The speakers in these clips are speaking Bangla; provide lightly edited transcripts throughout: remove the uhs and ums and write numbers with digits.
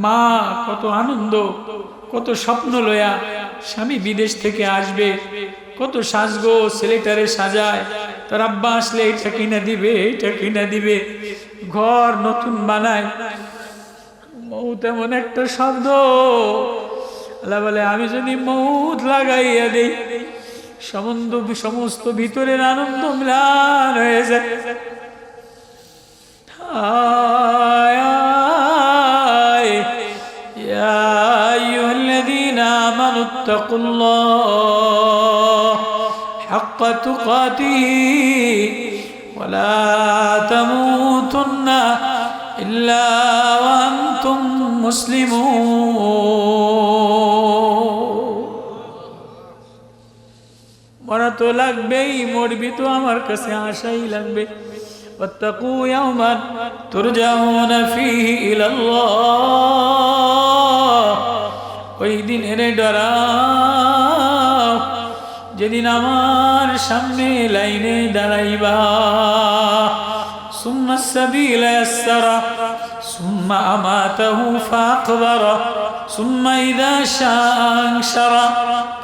মা কত আনন্দ, কত স্বপ্ন লয়া স্বামী বিদেশ থেকে আসবে, কত সাজগো ছেলেটারে সাজায়, তার আব্বা আসলে এটা কিনা দিবে, এটা কিনা দিবে, ঘর নতুন বানায়। মৌত এমন একটা শব্দ, আল্লাহ বলে আমি যদি মৌত লাগাইয়া দেই সমস্ত ভিতরের আনন্দ ম্লান হয়ে যায়। ইয়া আইয়ুহাল্লাযীনা আমানুত্তাকুল্লাহ হাক্কা তুকাতিহি ওয়া লা তামুতুন্না ইল্লা ওয়া আনতুম মুসলিমুন। মরা তো লাগবেই, মরবি তো আমার কাছে আশাই লাগবে। ওয়াত্তাকু ইয়াওমান তুরজাউনা ফীহি ইলাল্লাহ, ওই দিনের ডরাও যেদিন আমার সামনে লাইনে দাঁড়াইবা। সুম্মা সাবিলা ইয়াসসারা সুম্মা আমাতাহু ফাআকবারা সুম্মা ইযা শাআ আনশারা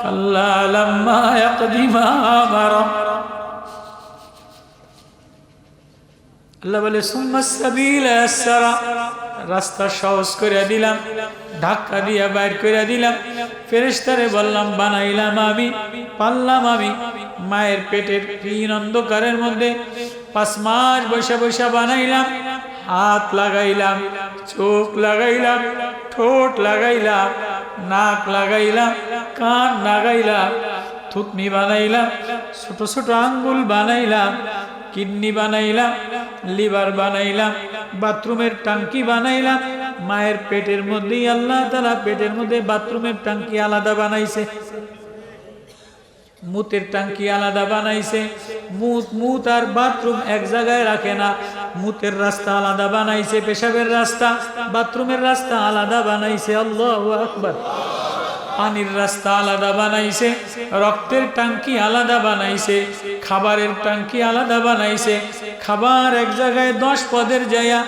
কাল্লা লাম্মা ইয়াকদি মা আমারা। আল্লাহ বলে সুম্মা সাবিলা ইয়াসসারা, রাস্তা সহজ করে দিলাম, ধাক্কা দিয়া বাইর করে দিলাম। ফেরেশতারে বললাম বানাইলাম আমি, পারলাম আমি। মায়ের পেটের তিন অন্ধকারের মধ্যে 5 মাস বৈশা বৈশা বানাইলাম। হাত লাগাইলাম, চোখ লাগাইলাম, ঠোঁট লাগাইলাম, নাক লাগাইলাম, কান লাগাইলাম, থুতনি বানাইলাম, ছোট ছোট আঙ্গুল বানাইলাম, কিডনি বানাইলাম, লিভার বানাইলাম, বাথরুমের টাঙ্কি বানাইলাম। মায়ের পেটের মধ্যেই আল্লাহ তাআলা পেটের মধ্যে বাথরুমের টাঙ্কি আলাদা বানাইছে, মুতের টাঙ্কি আলাদা বানাইছে। মুত আর বাথরুম এক জায়গায় রাখে না, মুতের রাস্তা আলাদা বানাইছে, পেশাবের রাস্তা, বাথরুমের রাস্তা আলাদা বানাইছে। আল্লাহু আকবার। পানির রাস্তা আলাদা বানাইছে, রক্তের টাঙ্কি আলাদা বানাইছে, খাবারের টাঙ্কি আলাদা বানাইছে। খাবার এক জায়গায় 10 পদের জায়গা,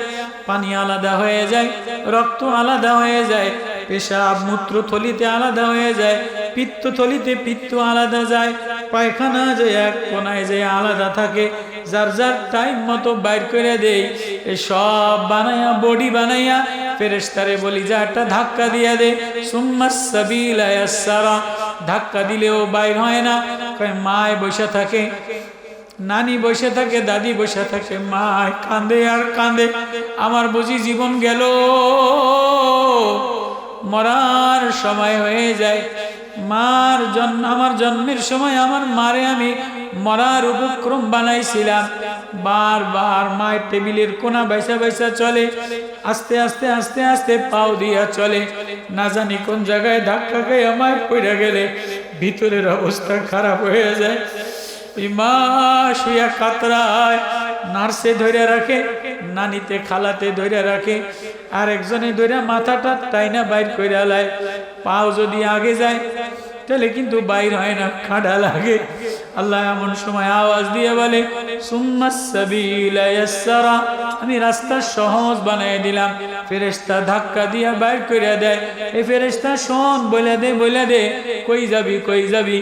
পানি আলাদা হয়ে যায়, রক্ত আলাদা হয়ে যায়, পেশাব মূত্রথলিতে আলাদা হয়ে যায়, পিত্তথলিতে পিত্ত আলাদা যায়, পায়খানা যে এক কোনায় যে আলাদা থাকে, যার যার টাইম মতো বাইর করে দেই। এই সব বানাইয়া বডি বানাইয়া ফেরেশতারে বলি যা একটা ধাক্কা দিয়া দে। সুম্মাস সাবিলা ইয়াসসারা, ধাক্কা দিলেও বাইর হয় না। মায় বসে থাকে, নানি বসে থাকে, দাদি বসে থাকে, মায় কাঁদে আর কাঁদে, আমার বুঝি জীবন গেল, মরার সময় হয়ে যায়। আমার জন্মের সময় আমার মারে আমি মরার উপক্রম বানাইছিলাম। বারবার মায়ের টেবিলের কোনা বাইসা বাইসা চলে, আস্তে আস্তে আস্তে আস্তে পাও দিয়া চলে, না জানি কোন জায়গায় ধাক্কা খেয়ে আমায় পড়ে গেলে ভিতরের অবস্থা খারাপ হয়ে যায়। মা শুয়া কাতরায়, নার্সে ধরে রাখে, নানিতে খালাতে ধরে রাখে, আর একজনে ধরে মাথাটা টাইনা বাইর করে আলায়। পাও যদি আগে যায় তাহলে কিন্তু বাইর হয় না, খাড়া লাগে। আল্লাহ এমন সময় আওয়াজ দিয়ে বলে সুম্মাস সাবিলা ইয়াসসারা, আমি রাস্তা সহজ বানিয়ে দিলাম। ফেরেশতা ধাক্কা দিয়া বাইর করে দেয়। এই ফেরেশতা শোন, বলে দে কই যাবি, কই যাবি,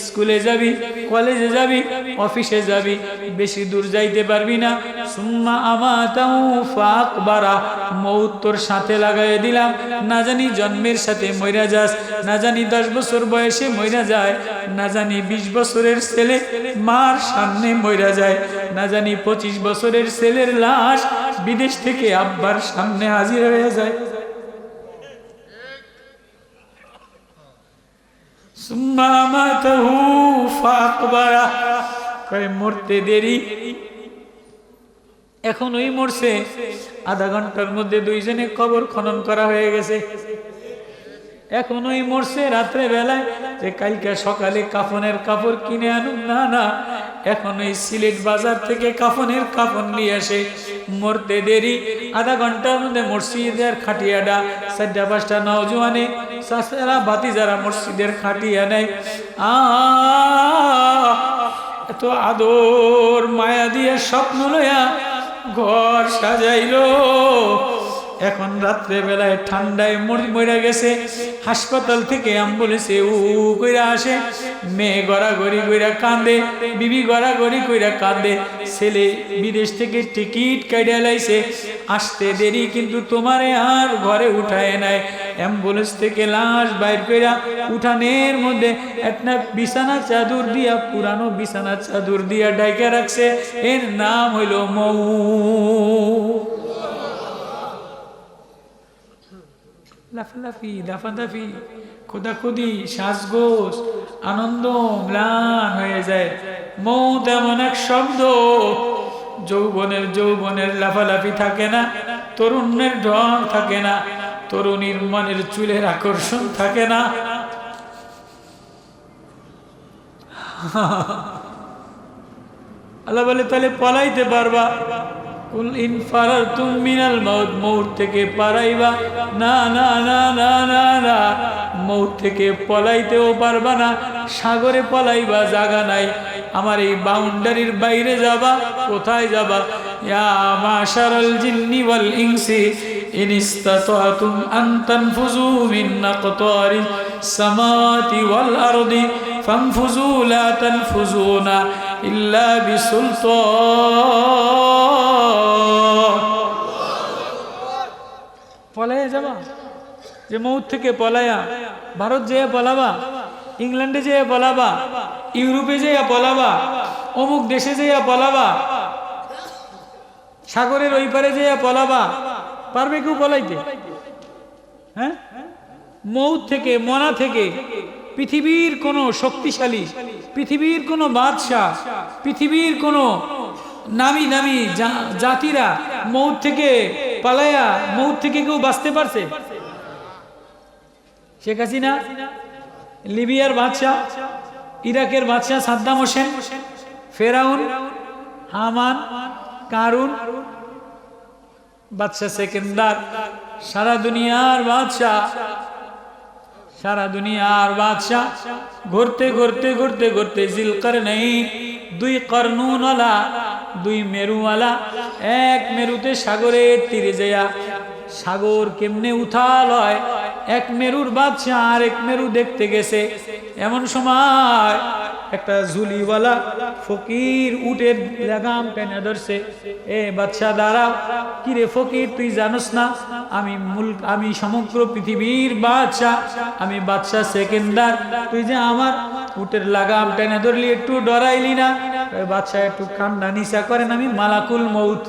স্কুলে যাবি, কলেজে যাবি, অফিসে যাবি, বেশি দূর যাইতে পারবি না। সুম্মা আমাতাহু ফাআকবারা, মউত তোর সাথে লাগাই দিলাম। না জানি জন্মের সাথে মইরা যাস, না জানি 10 বছর বয়সে মইরা যায়, না জানি 20 বছরের ছেলে মার সামনে মইরা যায়, না জানি 25 বছরের ছেলের লাশ বিদেশ থেকে আব্বার সামনে হাজির হয়ে যায়। সুম্মা আমাতাহু ফাআকবারা, কয় মরতে দেরি, এখন ওই মরছে, আধা ঘন্টার মধ্যে 2 জনে কবর খনন করা হয়ে গেছে। এখন ওই মরছে রাত্রে বেলায়, যে কালকে সকালে কাফনের কাপড় কিনে আনুন, না, এখন ওই সিলেট বাজার থেকে কাফনের কাপড় নিয়ে আসে। মরতে দেরি, আধা ঘন্টার মধ্যে মসজিদের খাটিয়াটা 4-5টা নওজোয়ানে চাচারা ভাতিজারা মসজিদের খাটিয়া নেয়। এত আদর মায়া দিয়ে স্বপ্ন লয়া ঘর সাজাইলো, এখন রাত্রে বেলায় ঠান্ডায় মরে গেছে, হাসপাতাল থেকে অ্যাম্বুলেন্সে কইরা আসে, মেয়ে গড়াগড়ি কইরা কান্দে, বিবি গড়াগড়ি কইরা কান্দে, ছেলে বিদেশ থেকে টিকিট কাইটা লাইছে, আসতে দেরি কিন্তু তোমারে আর ঘরে উঠায় নাই। অ্যাম্বুলেন্স থেকে লাশ বাইর কইরা উঠানের মধ্যে একটা বিছানা চাদর দিয়া, পুরানো বিছানা চাদর দিয়া ডাইকা রাখছে, এর নাম হইল মৌ। লাফালাফি দাফাদাফি খোদাখুদি সাজগোজ আনন্দ ম্লান হয়ে যায়। মৌত এমন এক শব্দ, যৌবনের লাফালাফি থাকে না, তরুণের ঢং থাকে না, তরুণীর মনের চুলের আকর্ষণ থাকে না। আল্লাহ বলে তাহলে পলাইতে পারবা? কুল ইন ফারারতুম মিনাল মাউত, মউত থেকে পালাইবা না, না না না না না, মউত থেকে পলাইতেও পারবা না, সাগরে পলাইবা জায়গা নাই। আমার এই বাউন্ডারির বাইরে যাবা, কোথায় যাবা? ইয়া মাশারাল জিন্নি ওয়াল ইনসি ইন ইসতাতাতুম আন তানফুযু মিন আকতারিস সামাওয়াতি ওয়াল আরদি ফানফুযু লা তানফুযুনা ইল্লা বিসুলতান। পলাইয়া যাবা? যে মউত থেকে পলায়া ভারত যেয়ে পলাবা, ইংল্যান্ডে যেয়ে পলাবা, ইউরোপে যেয়ে পলাবা, অমুক দেশে যেয়ে পলাবা, সাগরের ওই পারে যেয়ে পলাবা, পারবে কেউ পলাইতে? হ্যাঁ, মউত থেকে, মনা থেকে পৃথিবীর কোন শক্তিশালী, পৃথিবীর কোন বাদশাহ, পৃথিবীর কোন নামি দামি জাতিরা মউত থেকে পালায়া, মউত থেকে কেউ বাঁচতে পারছে? শেখ হাসিনা, লিবিয়ার বাদশাহ, ইরাকের বাদশাহ সাদ্দাম হোসেন, ফেরাউন, হামান, কারুন, বাদশাহ সেকেন্দার, সারা দুনিয়ার বাদশাহ, সারা দুনিয়ার বাদশাহ ঘুরতে ঘুরতে ঘুরতে ঘুরতে জিলকারনাইন, দুই কর্নুনওয়ালা, দুই মেরুওয়ালা, এক মেরুতে সাগরের তীরে যায়া, সাগর কেমনে উথাল হয়, এক মেরুর বাদশাহ আর এক মেরু দেখতে গেছে। এমন সময় একটা ঝুলিওয়ালা ফকির উটের লাগাম টেনে ধরছে, এ বাদশাহ দাঁড়াও। কিরে ফকির, তুই জানোস না আমি সমগ্র পৃথিবীর বাদশাহ, আমি বাদশাহ সেকেন্দার, তুই যে আমার উটের লাগাম টেনে ধরলি, একটু ডরাইলি না? বাদশাহ একটু কান্না নিশা করেন, আমি মালাকুল মউত।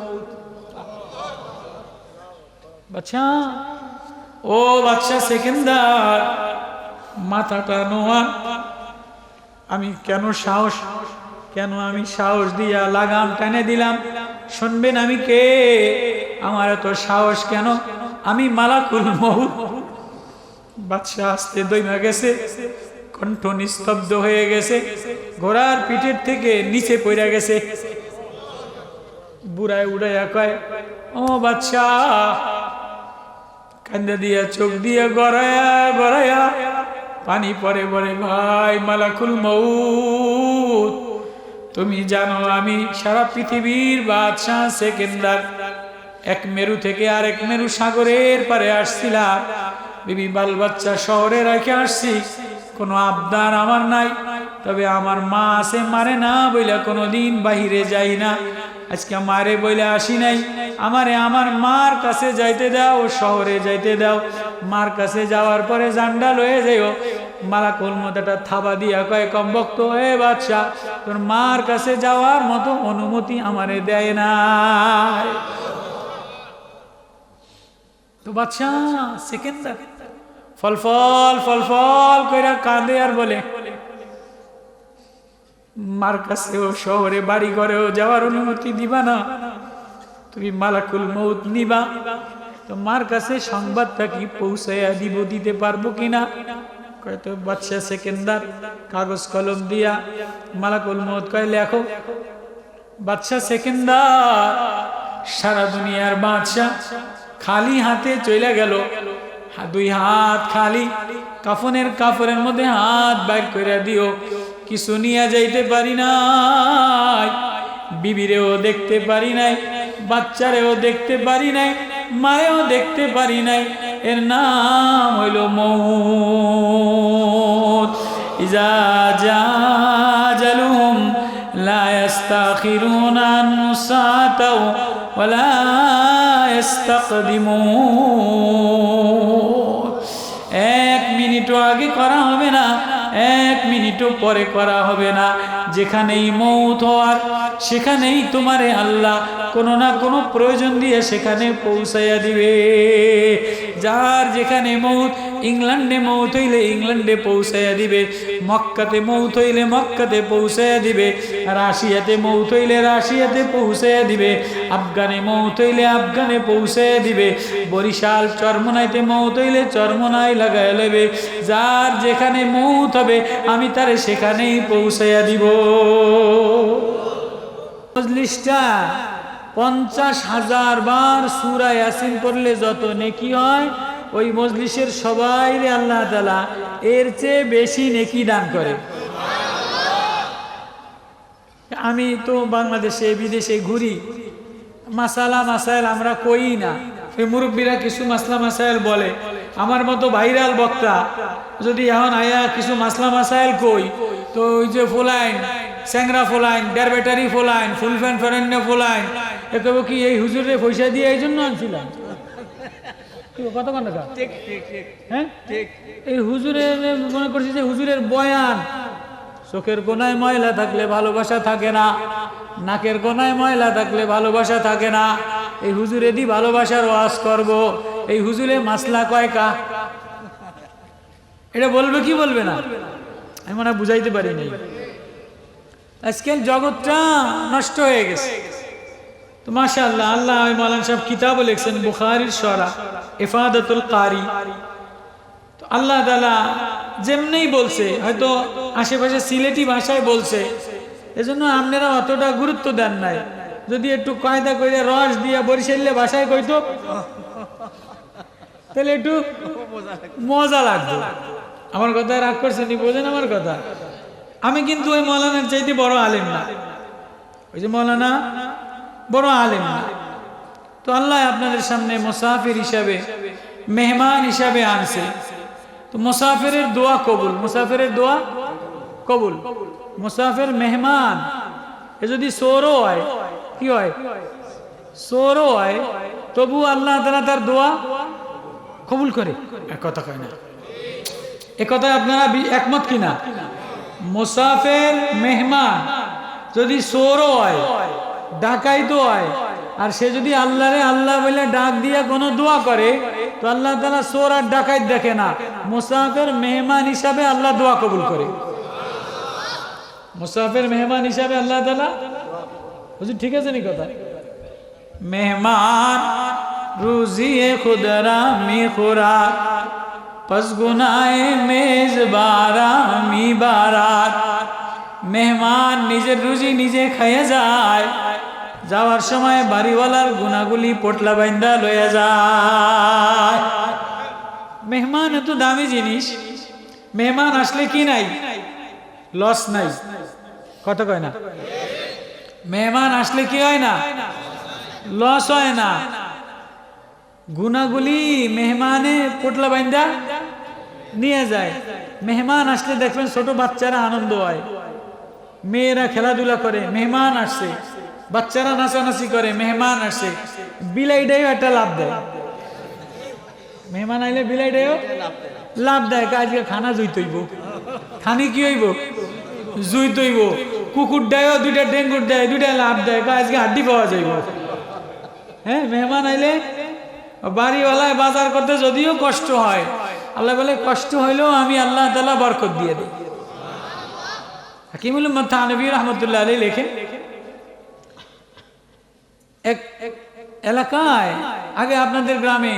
বাদশাহ, ও বাদশাহ সেকেন্দার, মাথাটা নোয়ান, আমি আমি সাহস দিয়া লাগাম টেনে দিলাম, শুনবেন আমি কে? আমার এত সাহস কেন? আমি মালাকুল মউত। বাদশাহ আসতে দইমা গেছে, কণ্ঠ নিস্তব্ধ হয়ে গেছে, ঘোড়ার পিঠের থেকে নিচে পড়ে গেছে। বুড়ায় উড়াইয়া কয়, ও বাদশাহ, কান্দা দিয়া চোখ দিয়ে গড়ায়া গড়ায়া পানি পরে বলে, ভাই মালাকুল মউত, তুমি জানো আমি সারা পৃথিবীর বাদশাহ সেকেন্দার, এক মেরু থেকে আরেক মেরু সাগরের পারে আসছিলাম, বিবি বাল বাচ্চা শহরে রেখে আসছি, কোনো আবদার আমার নাই, তবে আমার মা আছে, মারে না বইলা কোনোদিন বাহিরে যাই না, আজকে মারে বইলা আসি নাই, আমারে আমার মার কাছে যাইতে দাও, শহরে যাইতে দাও, মার কাছে যাওয়ার পরে জান্ডা লয়ে যাইও। মালাকুল মউত একটা থাবা দিয়া কয়, কম বক্ত, এ বাদশাহ, তোর মার কাছে যাওয়ার মতো অনুমতি আমারে দেয় না। তো বাদশাহ সেকেন্দার ফলফল ফলফল কইরা কাঁদে আর বলে, মার কাছেও শহরে বাড়ি ঘরেও যাওয়ার অনুমতি দিবা না, তুমি মালাকুল মউত নিবা, তো মার কাছে সংবাদটা কি পৌঁছাইয়া দিতে পারবো কিনা? কয় তো বাদশাহ সেকেন্দার কাগজ কলম দিয়া মালাকুল মউত কয়, লেখো। বাদশাহ সেকেন্দার, সারা দুনিয়ার বাদশাহ, খালি হাতে চলে গেল, দুই হাত খালি, কাফনের মধ্যে হাত বাইর করে দিও, কিছু নিয়ে যাইতে পারি নাই, বিবিরেও দেখতে পারি নাই, বাচ্চারেও দেখতে পারি নাই, মারেও দেখতে পারি নাই, এর নাম হইল মউত। ইজা জাজালুহুম লা ইস্তাখিরুনা আনহু সাআতাও ওয়া লা ইস্তাকদিমুন। 1 মিনিটও আগে করা হবে না, 1 মিনিটও পরে করা হবে না। যেখানেই মউত হওয়ার সেখানেই তোমারে আল্লাহ কোনো না কোনো প্রয়োজন দিয়ে সেখানে পৌঁছাইয়া দিবে। যার যেখানে মউত, ইংল্যান্ডে মউত হইলে ইংল্যান্ডে পৌঁছাইয়া দিবে, মক্কাতে মউত হইলে মক্কাতে পৌঁছাইয়া দিবে, রাশিয়াতে মউত হইলে রাশিয়াতে পৌঁছাইয়া দিবে, আফগানে মউত হইলে আফগানে পৌঁছাইয়া দিবে, বরিশাল চরমনাইতে মউত হইলে চরমনাই লাগাই লেবে। যার যেখানে মউত হবে আমি তারে সেখানেই পৌঁছাইয়া দিব। মজলিসটা 50,000 বার সূরা ইয়াসিন পড়লে যত নেকি হয়, ওই মজলিসের সবাইরে আল্লাহ তাআলা এর চেয়ে বেশি নেকি দান করে। আমি তো বাংলাদেশে বিদেশে ঘুরি, মাসালা মাসাইল আমরা কই না, এই মুরব্বীরা কিছু মাসলা মাসাইল বলে, আমার মতো ভাইরাল বক্তা যদি এখন আয়া কিছু মাসলা মাসাইল কই, তো ওই যে ফোলাইন স্যাংরা ফোলাইন, ডেরবেটারি ফোলাইন, ফুল ফ্যান ফেরেন্য ফোলাইন, এ কব কি এই হুজুরে পয়সা দিয়ে এই জন্য আনছিলাম? কত টাকা? হ্যাঁ, এই হুজুরের মনে করছি যে হুজুরের বয়ান, চোখের কোনায় ময়লা থাকলে ভালোবাসা থাকে না, নাকের কোনায় ময়লা থাকলে ভালোবাসা থাকে না। এই হুজুরে দি ভালোবাসার ওয়াজ করব, এই হুজুরে মাসলা কয়কা, এটা বলবে কি বলবে না? আমি মনে হয় বুঝাইতে পারিনি। আজকাল জগৎটা নষ্ট হয়ে গেছে। তো মাশাআল্লাহ, আল্লাহ ওই মাওলানা সাহেব কিতাব লিখছেন বুখারীর শরা ইফাদাতুল কারি। তো আল্লাহ তাআলা যেমনিই বলছে, হয়তো আশেপাশে সিলেটি ভাষায় বলছে, এজন্য আপনারা অতটা গুরুত্ব দেন নাই। যদি একটু কায়দা করে রস দিয়া বরিশালে ভাষায় কইতো তাহলে একটু মজা লাগতো। আমার কথা রাগ করছেন, বোঝেন আমার কথা? আমি কিন্তু ওই মৌলানার চাইতে বড় আলেম না, ওই যে মৌলানা বড় আলেম না। তো আল্লাহ আপনাদের সামনে মুসাফির হিসাবে, মেহমান হিসাবে আনছে। তো মুসাফিরের দোয়া কবুল, মুসাফিরের দোয়া কবুল। মুসাফির মেহমান, এ যদি চোরও হয়, কি হয়? চোরও হয়, তবু আল্লাহ তাআলা তার দোয়া কবুল করে। এক কথা কয় না, এ কথায় আপনারা একমত কিনা? মুসাফির মেহমান যদি চোরও হয়, ডাকাইতো হয়, আর সে যদি আল্লাহরে আল্লাহ বলে ডাক দিয়া কোনো দোয়া করে, তো আল্লাহ তাআলা চোর আর ডাকাইত দেখে না, মুসাফির মেহমান হিসাবে আল্লাহ দোয়া কবুল করে। মুসাফির মেহমান হিসাবে আল্লাহ তাআলা, বুঝলি? ঠিক আছে নি কথা? মেহমান রুজিয়ে খুদরা মি খুরাক, পস গুনায়ে মেজবারা মি বারাত। মেহমান নিজের রুজি নিজে খাইয়া যায়, যাওয়ার সময় বাড়িওয়ালার গুনাগুলি পোটলা বাইন্দা লইয়া যায়। মেহমান এত দামি জিনিস, মেহমান আসলে কি নাই? লস নাই। কত কয় না? মেহমান আসলে কি হয় না? লস হয় না। গুনাগুলি মেহমানে পোটলা বাইন্দা নিয়ে যায়। মেহমান আসলে দেখবেন ছোট বাচ্চারা আনন্দ হয়, মেয়েরা খেলাধুলা করে, মেহমান আসছে, বাচ্চারা নাচানাচি করে, মেহমান আসছে। বিলাইটাও একটা লাভ দেয়, মেহমান আইলে বিলাইটাও লাভ দেয়। আজকে খানা জুই তৈব, খানি কি হইব? জুই তৈব। কুকুর দেয়ও দুইটা, ডেঙ্গুর দেয় দুইটা, লাভ দেয়। আজকে হাড্ডি পাওয়া যাইব। হ্যাঁ, মেহমান আইলে বাড়িওয়ালায় বাজার করতে যদিও কষ্ট হয়, আল্লাহ বলে কষ্ট হইলেও আমি আল্লাহ তাআলা বরকত দিয়ে দিই। হাকিমুল উম্মাহ থানভী রাহমাতুল্লাহ আলাইহি লেখেন, এক এলাকায় আগে আপনাদের গ্রামে,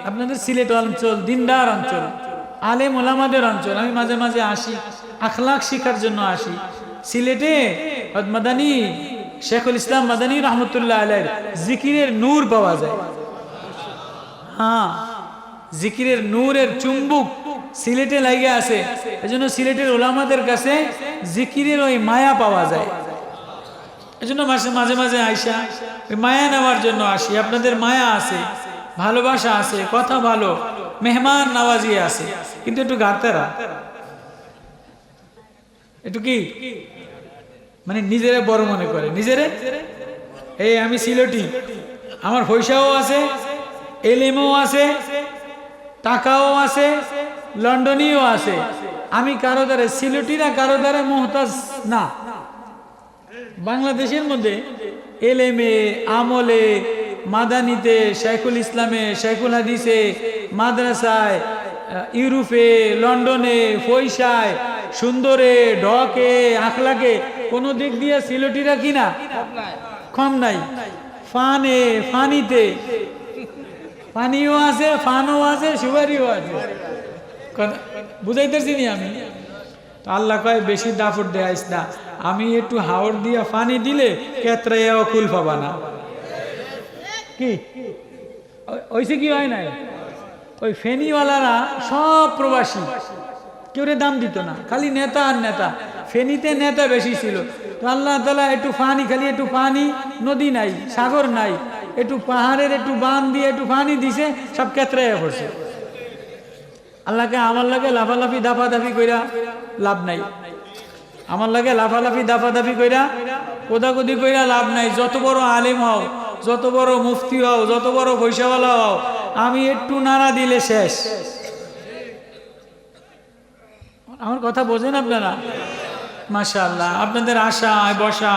আপনাদের সিলেট অঞ্চল দিনদার অঞ্চল, আলেম ওলামাদের অঞ্চল, আমি মাঝে মাঝে আসি, আখলাক শিখার জন্য আসি। সিলেটে মাদানী শেখুল ইসলাম মাদানী রাহমাতুল্লাহ আলাইহি জিকিরের নূর পাওয়া যায়। হ্যাঁ, জিকিরের নূরের চুম্বুক সিলেটে লাগিয়ে আছে। এজন্য সিলেটের ওলামাদের কাছে জিকিরের ওই মায়া পাওয়া যায়। এজন্য মাঝে মাঝে আইসা ওই মায়া নেওয়ার জন্য আসি। আপনাদের মায়া আছে, ভালোবাসা আছে, কথা ভালো, মেহমান নওয়াজি আছে, কিন্তু একটু গাতেরা, একটু কি মানে নিজেরে বড় মনে করে, নিজেরে এই আমি সিলেটি, আমার পয়সাও আছে, এলেমও আছে, টাকাও আছে, লন্ডনীও আছে, আমি কারো দ্বারে সিলেটি না, কারো দ্বারে মোহতাজ না। বাংলাদেশের মধ্যে এলেমে, আমলে, মাদানিতে, শেখুল ইসলামে, শেখুল হাদিসে, মাদ্রাসায়, ইউরোপে, লন্ডনে, পয়সায়, সুন্দরে, ঢকে, আখলাকে কোনো দিক দিয়ে সিলেটিরা কিনা কম নাই। ফানে, ফানিতে পানিও আছে, ফানও আছে, সুপারিও আছে, বুঝাইতেছি নি আমি? তো আল্লাহ কয় বেশি দাফর দেয়াইস না, আমি একটু হাওড় দিয়া পানি দিলে কেতরাইয়াও কুল পাবা না। কি ওইসে কি হয় নাই? ওই ফেনিওয়ালারা সব প্রবাসী, কেউ দাম দিত না, খালি নেতা আর নেতা। ফেনীতে নেতা বেশি ছিল, তো আল্লাহ তাআলা একটু পানি, খালি একটু পানি, নদী নাই, সাগর নাই, একটু পাহাড়ের একটু বান দিয়ে একটু পানি দিছে, সব কেতরাইয়া পড়ছে। আল্লাহকে আমার লাগে লাফালাফি দাফাদাফি কইরা লাভ নাই, আমার লাগে লাফালাফি দাফাদাফি কইরা কোদাকুদি কইরা লাভ নাই। যত বড় আলেম হও, যত বড় মুফতি হও, যত বড় পয়সাওয়ালা হও, আমি একটু নাড়া দিলে শেষ। আমার কথা বোঝেন আপনারা? মাশাআল্লাহ, আপনাদের আশায় বসা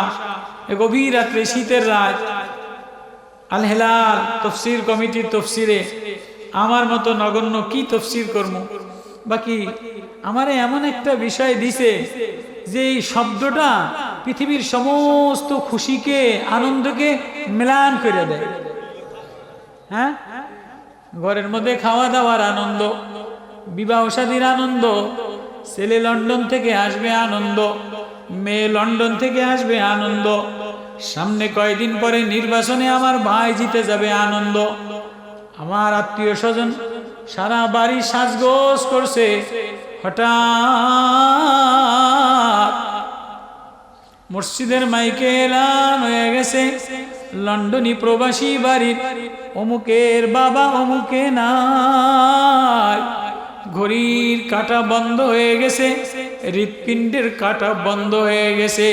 গভীর রাত্রে, শীতের রাত, আল হেলাল তফসির কমিটির তফসিরে আমার মতো নগণ্য কি তফসির করব। বাকি আমারে এমন একটা বিষয় দিছে যে এই শব্দটা পৃথিবীর সমস্ত খুশিকে, আনন্দকে মেলান করে দেয়। হ্যাঁ, ঘরের মধ্যে খাওয়া দাওয়ার আনন্দ, বিবাহ শাদীর আনন্দ, ছেলে লন্ডন থেকে আসবে আনন্দ, মেয়ে লন্ডন থেকে আসবে আনন্দ, সামনে কয়েকদিন পরে নির্বাচনে আমার ভাই জিতে যাবে আনন্দ, আমার আত্মীয় স্বজন সারা বাড়ি সাজগোজ করছে, হঠাৎ মসজিদের মাইকে এলান হয়ে গেছে, লন্ডনী প্রবাসী বাড়ির অমুকের বাবা অমুকে নাই, ঘড়ির কাঁটা বন্ধ হয়ে গেছে, হৃৎপিণ্ডের কাঁটা বন্ধ হয়ে গেছে,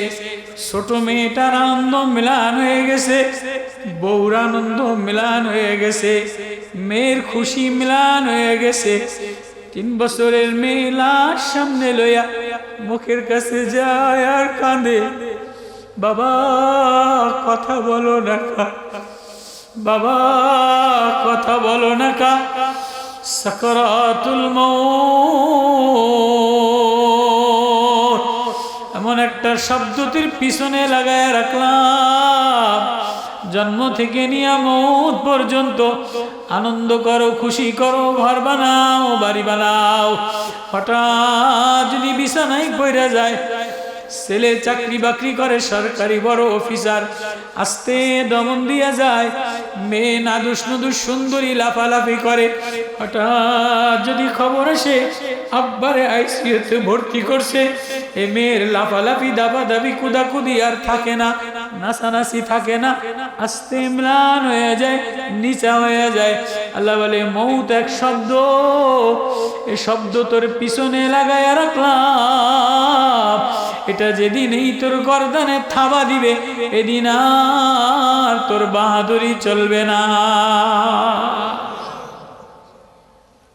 ছোট মেয়েটার আনন্দ মিলান হয়ে গেছে, বউর আনন্দ মিলান হয়ে গেছে, মেয়ের খুশি মিলান হয়ে গেছে। 3 বছরের মেয়ে লাশ সামনে লইয়া মুখের কাছে যায় আর কাঁদে, বাবা কথা বলো না কা, বাবা কথা বলো না কা, সাকরাতুল মউত। এমন একটা শব্দটির পিছনে লাগায় রাখলাম, জন্ম থেকে নিয়ে মউত পর্যন্ত আনন্দ করো, খুশি করো, ঘর বানাও, বাড়ি বানাও। হঠাৎ যদি বিছানায় পড়ে যায়, ছেলে চাকরি বাকরি করে, সরকারি বড় অফিসার, আস্তে দমন দিয়া যায়, মেয়ে নাদুস নুদুস সুন্দরী লাফালাফি করে, হঠাৎ যদি খবর আসে আব্বারে আইসিইউতে ভর্তি করছে, এ মেয়ের লাফালাফি দাবাদাবি কুদাকুদি আর থাকে না, নাচানাচি থাকে না, আস্তে ম্লান হয়ে যায়, নিচা হয়ে যায়। আল্লাহ বলে মউত এক শব্দ, এই শব্দ তোর পিছনে লাগায় রাখলাম, এটা যেদিন এই তোর গর্দানে থাবা দিবে, এদিন আর তোর বাহাদুরি চলবে না,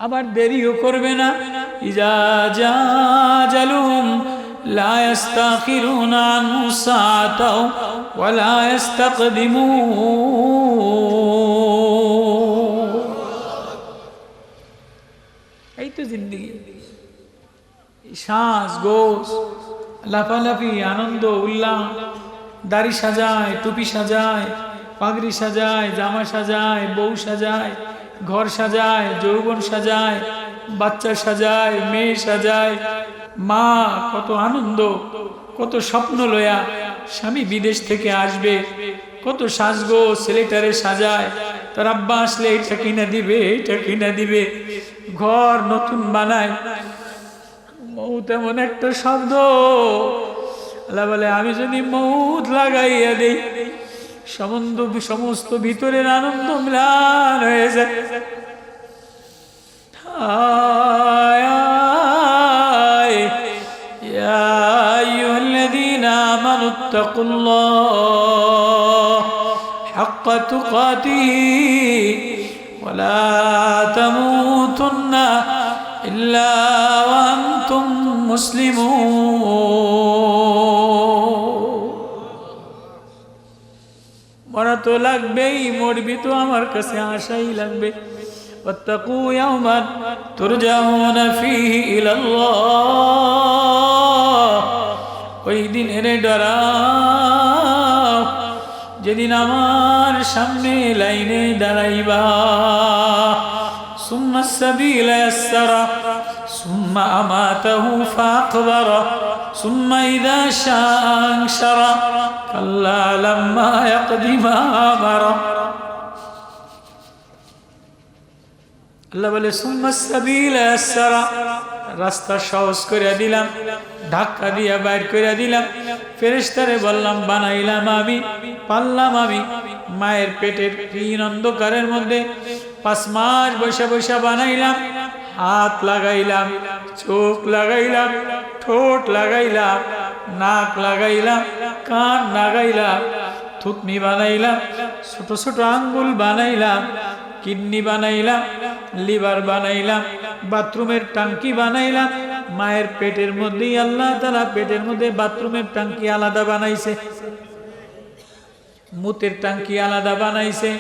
আবার দেরিও করবে না। ইজা জালুম লা ইস্তাখিরুনা আনহু সাআতাও ওয়া লা ইস্তাকদিমুন। এই তো জিন্দেগি, শ্বাস গোস, লাফালাফি, আনন্দ উল্লাস, দাড়ি সাজায়, টুপি সাজায়, পাগড়ি সাজায়, জামা সাজায়, বউ সাজায়, ঘর সাজায়, যৌবন সাজায়, বাচ্চা সাজায়, মেয়ে সাজায়, মা কত আনন্দ, কত স্বপ্ন লয়া স্বামী বিদেশ থেকে আসবে, কত সাজগো ছেলেটারে সাজায়, তার আব্বা আসলে এটা কিনা দিবে, এটা কিনা দিবে, ঘর নতুন বানায়। মউত এমন একটা শব্দ, আল্লাহ বলে আমি যদি মউত লাগাইয়া দেই, সমস্ত ভিতরের আনন্দ ম্লান হয়ে যায়। ইয়া আইয়ুহাল্লাযীনা আমানুত্তাকুল্লাহ হাক্কা তুকাতিহি ওয়া লা তামুতুন্না ইল্লা ওয়া আনতুম মুসলিমুন। মরা তো লাগবেই, মরবি তো আমার কাছে আশাই লাগবে। ওয়াত্তাকু ইয়াওমান তুরজাউনা ফীহি ইলাল্লাহ, ওই দিনের ডরাও যেদিন আমার সামনে লাইনে দাঁড়াইবা। সুম্মা সাবিলা ইয়াসসারা সুম্মা আমাতাহু ফাআকবারা সুম্মা ইযা শাআ আনশারা কাল্লা লাম্মা ইয়াকদি মা আমারা। আল্লাহ বলে সুম্মা সাবিলা ইয়াসসারা, রাস্তা সহজ করে দিলাম, ধাক্কা দিয়া বাইর করে দিলাম। ফেরেশতারে বললাম বানাইলাম আমি, পারলাম আমি। মায়ের পেটের ক্ষীণ অন্ধকারের মধ্যে 5 মাস বৈশা বৈশা বানাইলাম। হাত লাগাইলাম, চোখ লাগাইলাম, ঠোঁট লাগাইলাম, নাক লাগাইলাম, কান লাগাইলাম, থুতনি বানাইলাম, ছোট ছোট আঙ্গুল বানাইলাম, কিডনি বানাইলাম, লিভার বানাইলাম, বাথরুমের টাঙ্কি বানাইলাম। মায়ের পেটের মধ্যেই আল্লাহ তাআলা পেটের মধ্যে বাথরুমের টাঙ্কি আলাদা বানাইছে, মুতের টাঙ্কি আলাদা বানাইছে।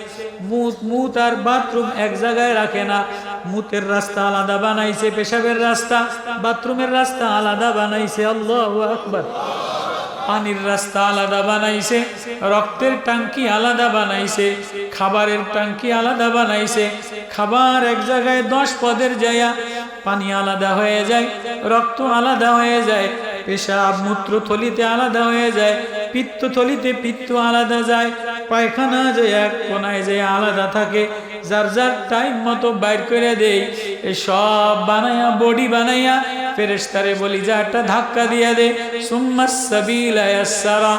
মুত আর বাথরুম এক জায়গায় রাখে না, মুতের রাস্তা আলাদা বানাইছে, পেশাবের রাস্তা, বাথরুমের রাস্তা আলাদা বানাইছে। আল্লাহু আকবার। পানির রাস্তা আলাদা বানাইছে, রক্তের টাঙ্কি আলাদা বানাইছে, খাবারের টাঙ্কি আলাদা বানাইছে। খাবার এক জায়গায় 10 পদের জায়গা, পানি আলাদা হয়ে যায়, রক্ত আলাদা হয়ে যায়, পেশাব মূত্রথলিতে আলাদা হয়ে যায়, পিত্তথলিতে পিত্ত আলাদা যায়, পায়খানা যায় এক কোনায় যায় আলাদা থাকে। যার যার টাইম মতো বাইর করে দেই। এই সব বানাইয়া বডি বানাইয়া ফেরেশতারে বলি যা একটা ধাক্কা দিয়া দে। সুম্মাস সাবিলা ইয়াসসারা,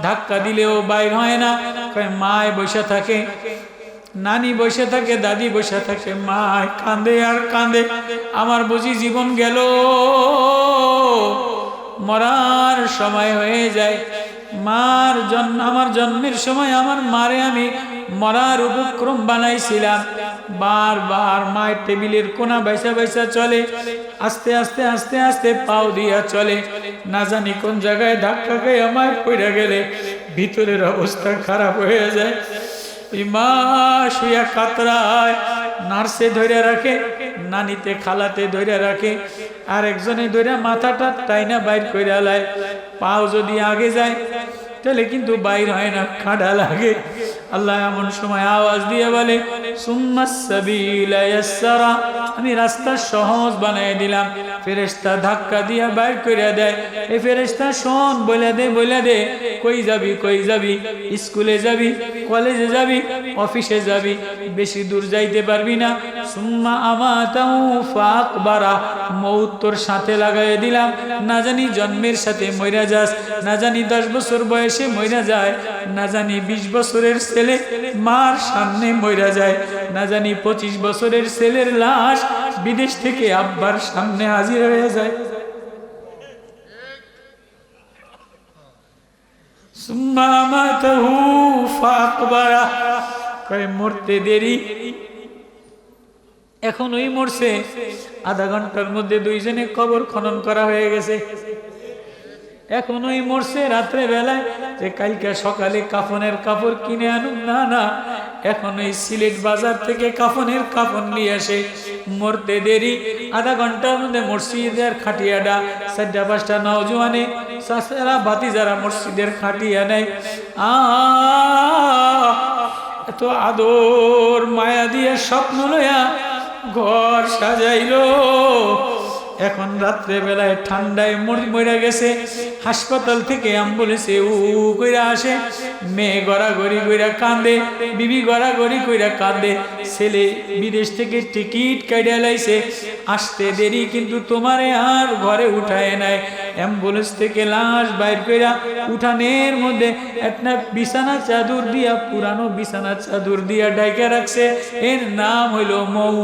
ধাক্কা দিলেও বাইর হয় না। মায় বসে থাকে, নানি বসে থাকে, দাদি বসে থাকে, মায় কাঁদে আর কাঁদে, আমার বুঝি জীবন গেল, মরার সময় হয়ে যায়। আমার জন্মের সময় আমার মারে আমি মরার উপক্রম বানাইছিলাম। বারবার মায়ের টেবিলের কোনা বাইসা বাইসা চলে, আস্তে আস্তে আস্তে আস্তে পাও দিয়া চলে। না জানি কোন জায়গায় ধাক্কা খেয়ে আমায় পড়ে গেলে ভিতরের অবস্থা খারাপ হয়ে যায়। ওই মা শুয়া কাতরায়, নার্সে ধরে রাখে, নানিতে খালাতে ধরে রাখে, আর একজনে ধরে মাথাটা টাইনা বাইর করে আলায়। পাও যদি আগে যায় তাহলে কিন্তু বাইর হয় না, খাড়া লাগে। আল্লাহ এমন সময় আওয়াজ দিয়ে বলে সুম্মাস সাবিলা ইয়াসসারা, আমি রাস্তা সহজ বানিয়ে দিলাম। ফেরেশতা ধাক্কা দিয়া বাইর করে দেয়। এই ফেরেশতা শোন, বলে দে কই যাবি, কই যাবি, স্কুলে যাবি, কলেজে যাবি, অফিসে যাবি, বেশি দূর যাইতে পারবি না। সুম্মা আমাতাহু ফাআকবারা, মউত তোর সাথে লাগাই দিলাম। না জানি জন্মের সাথে মইরা যাস, না জানি 10 বছর বয়সে মইরা যায়, না জানি 20 বছরের ছেলে মার সামনে মইরা যায়, না জানি 25 বছরের ছেলের লাশ বিদেশ থেকে আব্বার সামনে হাজির হয়ে যায়। সুম্মা আমাতাহু ফাআকবারা, কয় মরতে দেরি, এখন ওই মরছে, আধা ঘন্টার মধ্যে 2 জনে কবর খনন করা হয়ে গেছে। এখন ওই মরছে রাত্রে বেলায়, যে কালকে সকালে কাফনের কাপড় কিনে আনুন, না না, এখন ওই সিলেট বাজার থেকে কাফনের কাপড় নিয়ে আসে। মরতে দেরি, আধা ঘন্টার মধ্যে মসজিদের খাটিয়াটা 4-5টা নওজোয়ানে চাচারা বাতি যারা মসজিদের খাটিয়া নেয়, এত আদর মায়া দিয়ে স্বপ্ন লইয়া ঘর সাজাইলো, এখন রাত্রে বেলায় ঠান্ডায় মরে গেছে, হাসপাতাল থেকে অ্যাম্বুলেন্সে কইরা আসে, মেয়ে গড়াগড়ি কইরা কান্দে, বিবি গড়াগড়ি কইরা কান্দে, ছেলে বিদেশ থেকে টিকিট কাইটা লাইছে, আসতে দেরি কিন্তু তোমারে আর ঘরে উঠায় নাই। অ্যাম্বুলেন্স থেকে লাশ বাইর কইরা উঠানের মধ্যে একটা বিছানা চাদর দিয়া, পুরানো বিছানা চাদর দিয়া ডাইকা রাখছে, এর নাম হইল মৌ।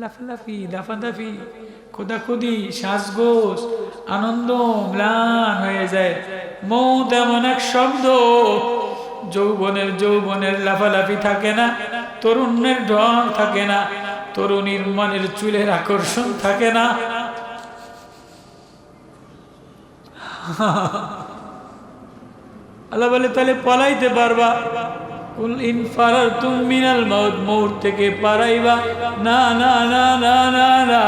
লাফালাফি লাফালাফি খোদাখুদি সাজগোজ আনন্দ ম্লান হয়ে যায়। মৌত এমন এক শব্দ, যৌবনের লাফালাফি থাকে না, তরুণের ঢং থাকে না, তরুণীর মনের চুলের আকর্ষণ থাকে না। আল্লাহ বলে তাহলে পলাইতে পারবা? কুল ইন ফারারতুম মিনাল মাউত, মউত থেকে পালাইবা না, না না না না না,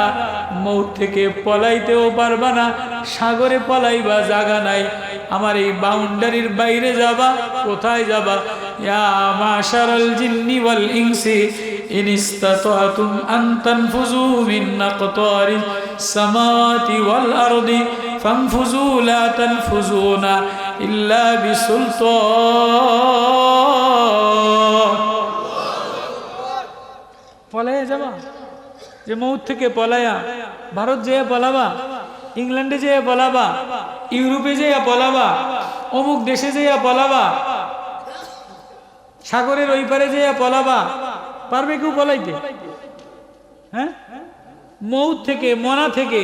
মউত থেকে পলাইতেও পারবা না, সাগরে পলাইবা জায়গা নাই। আমার এই বাউন্ডারির বাইরে যাবা, কোথায় যাবা? ইয়া মাশারাল জিন্নি ওয়াল ইনসি ইন ইসতাতাতুম আন তানফুযু মিন আকতারিস সামাওয়াতি ওয়াল আরদি ফানফুযু লা তানফুযুনা ইল্লা বিসুলতান। পলাইয়া যাবা? যে মউত থেকে পলায়া ভারত যেয়ে পলাবা, ইংল্যান্ডে যেয়ে পলাবা, ইউরোপে যেয়ে পলাবা, অমুক দেশে যেয়ে পলাবা, সাগরের ওই পারে যেয়ে পলাবা, পারবে কেউ পলাইতে? হ্যাঁ, মউত থেকে, মনা থেকে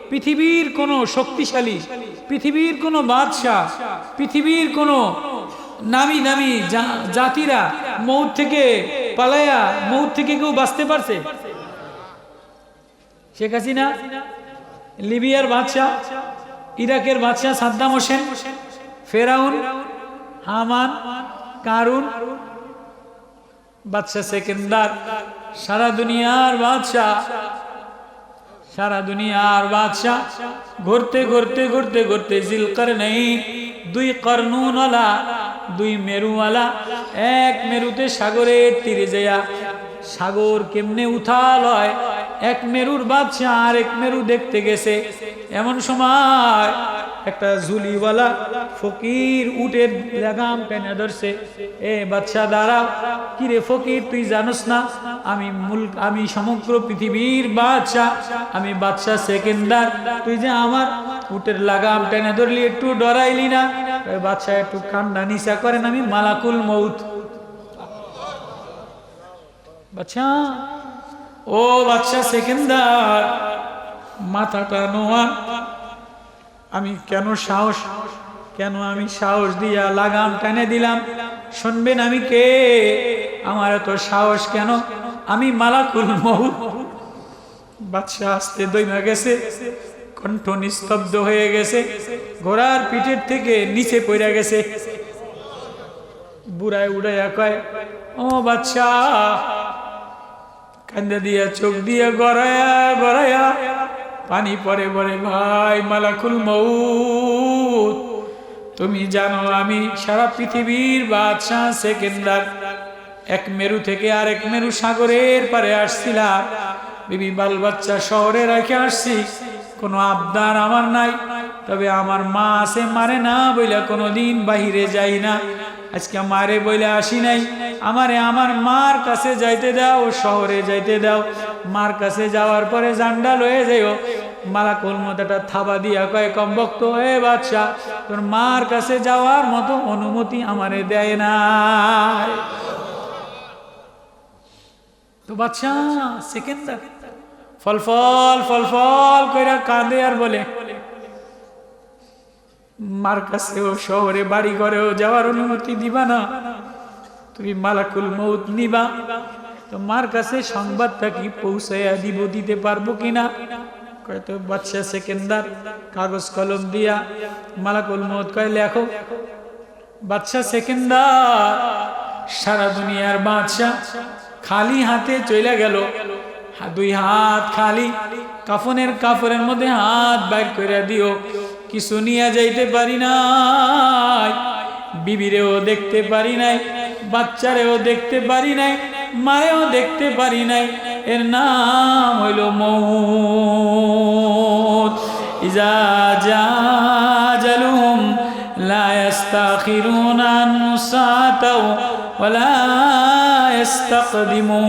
পৃথিবীর কোন শক্তিশালী, পৃথিবীর কোন বাদশাহ, পৃথিবীর কোন নামি দামি জাতিরা মউত থেকে পালায়া, মউত থেকে কেউ বাঁচতে পারছে? শেখ হাসিনা, লিবিয়ার বাদশাহ, ইরাকের বাদশাহ সাদ্দাম হোসেন, ফেরাউন, হামান, কারুন, বাদশাহ সেকেন্দার, সারা দুনিয়ার বাদশাহ, সারা দুনিয়ার বাদশাহ ঘুরতে ঘুরতে ঘুরতে ঘুরতে জিলকারনাইন, দুই কর্নুনওয়ালা, দুই মেরুওয়ালা, এক মেরুতে সাগরের তীরে যায়া, সাগর কেমনে উথাল হয়, এক মেরুর বাদশাহ আর এক মেরু দেখতে গেছে। এমন সময় একটা ঝুলিওয়ালা ফকির উটের লাগাম টেনে ধরছে, এ বাদশাহ দাঁড়াও। কিরে ফকির, তুই জানোস না আমি সমগ্র পৃথিবীর বাদশাহ, আমি বাদশাহ সেকেন্দার, তুই যে আমার উটের লাগাম টেনে ধরলি, একটু ডরাইলি না? বাদশাহ একটু কান্না নিচা করেন, আমি মালাকুল মউত। বাদশাহ, ও বাদশাহ সেকেন্দার, মাথাটা নোয়ান, আমি আমি সাহস দিয়া লাগাম টেনে দিলাম, শুনবেন আমি কে? আমার এত সাহস কেন? আমি মালাকুল মউত। বাদশাহ আস্তে দইমা গেছে, কণ্ঠ নিস্তব্ধ হয়ে গেছে, ঘোড়ার পিঠের থেকে নিচে পড়ে গেছে। বুড়ায় উড়াইয়া কয়, ও বাদশাহ, কান্দা দিয়া চোখ দিয়া গড়ায়া গড়ায়া পানি পরে পরে, ভাই মালাকুল মউত, তুমি জানো আমি সারা পৃথিবীর বাদশাহ সেকেন্দার, এক মেরু থেকে আরেক মেরু সাগরের পারে আসছিলাম, বিবি বাল বাচ্চা শহরে রেখে আসছি, কোনো আবদার আমার নাই, তবে আমার মা আছে, মারে না বইলা কোনোদিন বাহিরে যাই না, আজকে মারে বইলে আসি নাই, আমারে আমার মার কাছে যাইতে দাও, শহরে যাইতে দাও, মার কাছে যাওয়ার পরে জান্ডা লয়ে যাইও। মালাকুল মউত একটা থাবা দিয়া কয়, কমবক্ত এ বাদশাহ, তোর মার কাছে যাওয়ার মতো অনুমতি আমারে দেয় না। তো বাদশাহ সেকেন্দার ফলফল ফলফল কইরা কাঁদে আর বলে, মার কাছেও শহরে বাড়ি ঘরেও যাওয়ার অনুমতি দিবা না, তুমি মালাকুল মউত নিবা, তো মার কাছে সংবাদটা কি পৌঁছাইয়া দিতে পারবো কিনা? কয়তো বাদশাহ সেকেন্দার কাগজ কলম দিয়া মালাকুল মউত কয়, লেখো। বাদশাহ সেকেন্দার সারা দুনিয়ার বাদশাহ খালি হাতে চলে গেল, দুই হাত খালি, কাফনের মধ্যে হাত বাইর করে দিও, কিছু নিয়ে যাইতে পারি নাই, বিবিরেও দেখতে পারি নাই, বাচ্চারেও দেখতে পারি নাই, মারেও দেখতে পারি নাই, এর নাম হইল মউত। ইজা জা আজালুহুম লা ইস্তাখিরুনা আনহু সাআতাও ওয়া লা ইস্তাকদিমুন।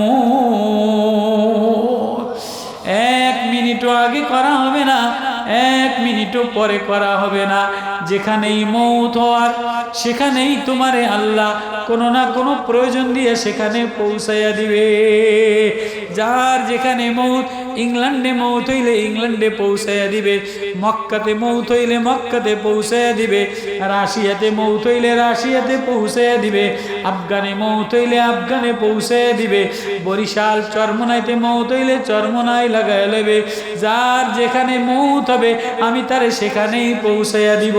1 মিনিটও আগে করা হবে না, 1 মিনিটও পরে করা হবে না। যেখানেই মউত হওয়ার সেখানেই তোমারে আল্লাহ কোনো না কোনো প্রয়োজন দিয়ে সেখানে পৌঁছাইয়া দিবে। যার যেখানে মউত, ইংল্যান্ডে মউত হইলে ইংল্যান্ডে পৌঁছাইয়া দিবে, মক্কাতে মউত হইলে মক্কাতে পৌঁছাইয়া দিবে, রাশিয়াতে মউত হইলে রাশিয়াতে পৌঁছাইয়া দিবে, আফগানে মউত হইলে আফগানে পৌঁছাইয়া দিবে, বরিশাল চরমনাইতে মউত হইলে চরমনাই লাগাইয়া লইবে। যার যেখানে মউত হবে আমি তারে সেখানেই পৌঁছাইয়া দিব।